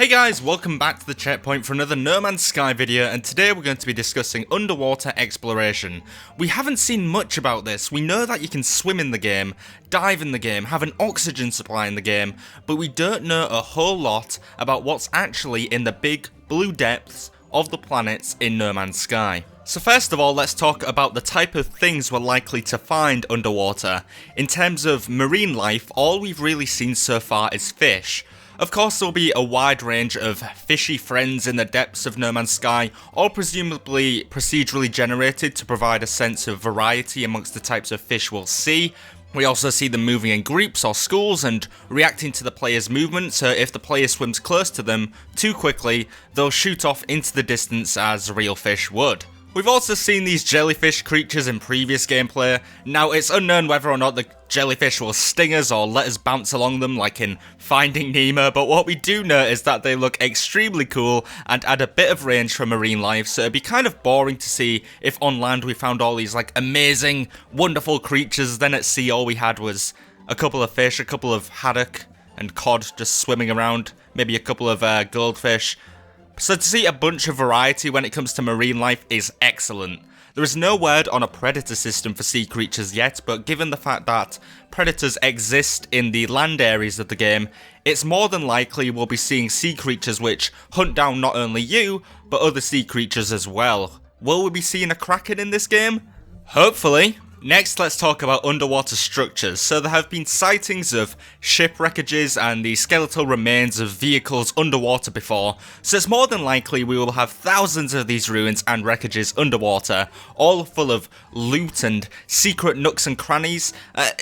Hey guys, welcome back to the checkpoint for another No Man's Sky video, and today we're going to be discussing underwater exploration. We haven't seen much about this. We know that you can swim in the game, dive in the game, have an oxygen supply in the game, but we don't know a whole lot about what's actually in the big blue depths of the planets in No Man's Sky. So first of all, let's talk about the type of things we're likely to find underwater. In terms of marine life, all we've really seen so far is fish. Of course, there'll be a wide range of fishy friends in the depths of No Man's Sky, all presumably procedurally generated to provide a sense of variety amongst the types of fish we'll see. We also see them moving in groups or schools and reacting to the player's movement, so if the player swims close to them too quickly, they'll shoot off into the distance as real fish would. We've also seen these jellyfish creatures in previous gameplay. Now, it's unknown whether or not the jellyfish will sting us or let us bounce along them like in Finding Nemo, but what we do know is that they look extremely cool and add a bit of range for marine life, so it'd be kind of boring to see if on land we found all these like amazing, wonderful creatures, then at sea all we had was a couple of fish, a couple of haddock and cod just swimming around, maybe a couple of goldfish. So to see a bunch of variety when it comes to marine life is excellent. There is no word on a predator system for sea creatures yet, but given the fact that predators exist in the land areas of the game, it's more than likely we'll be seeing sea creatures which hunt down not only you, but other sea creatures as well. Will we be seeing a kraken in this game? Hopefully. Next, let's talk about underwater structures. So there have been sightings of shipwreckages and the skeletal remains of vehicles underwater before, so it's more than likely we will have thousands of these ruins and wreckages underwater, all full of loot and secret nooks and crannies.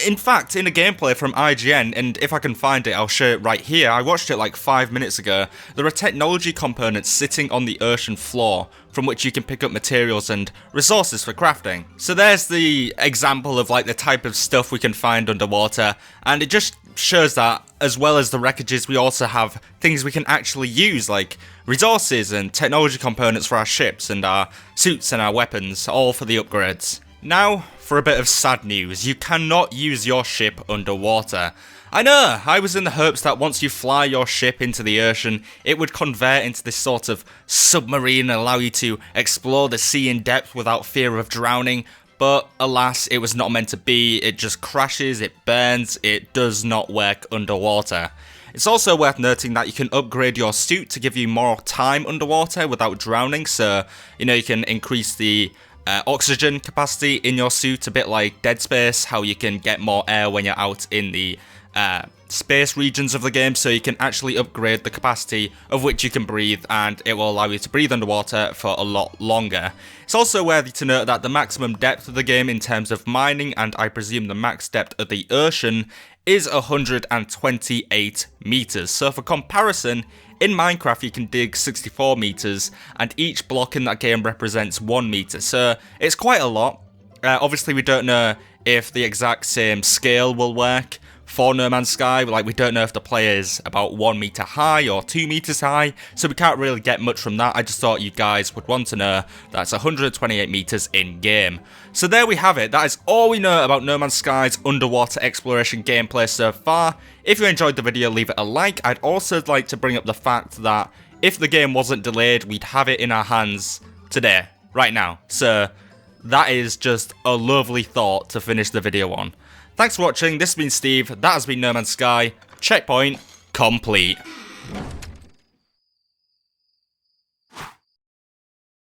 In fact, in a gameplay from IGN, and if I can find it I'll show it right here, I watched it like 5 minutes ago, there are technology components sitting on the ocean floor from which you can pick up materials and resources for crafting. So there's the example of like the type of stuff we can find underwater, and it just shows that as well as the wreckages we also have things we can actually use, like resources and technology components for our ships and our suits and our weapons, all for the upgrades. Now for a bit of sad news, you cannot use your ship underwater. I know, I was in the hopes that once you fly your ship into the ocean, it would convert into this sort of submarine and allow you to explore the sea in depth without fear of drowning, but alas, it was not meant to be. It just crashes, it burns, it does not work underwater. It's also worth noting that you can upgrade your suit to give you more time underwater without drowning, so, you can increase the oxygen capacity in your suit, a bit like Dead Space, how you can get more air when you're out in the space regions of the game, so you can actually upgrade the capacity of which you can breathe, and it will allow you to breathe underwater for a lot longer. It's also worthy to note that the maximum depth of the game in terms of mining, and I presume the max depth of the ocean, is 128 meters. So for comparison, in Minecraft you can dig 64 meters, and each block in that game represents 1 meter, so it's quite a lot. Obviously we don't know if the exact same scale will work for No Man's Sky, like we don't know if the player is about 1 meter high or 2 meters high, so we can't really get much from that. I just thought you guys would want to know that's 128 meters in game. So there we have it, that is all we know about No Man's Sky's underwater exploration gameplay so far. If you enjoyed the video, leave it a like. I'd also like to bring up the fact that if the game wasn't delayed, we'd have it in our hands today, right now. So that is just a lovely thought to finish the video on. Thanks for watching, this has been Steve, that has been No Man's Sky, checkpoint complete.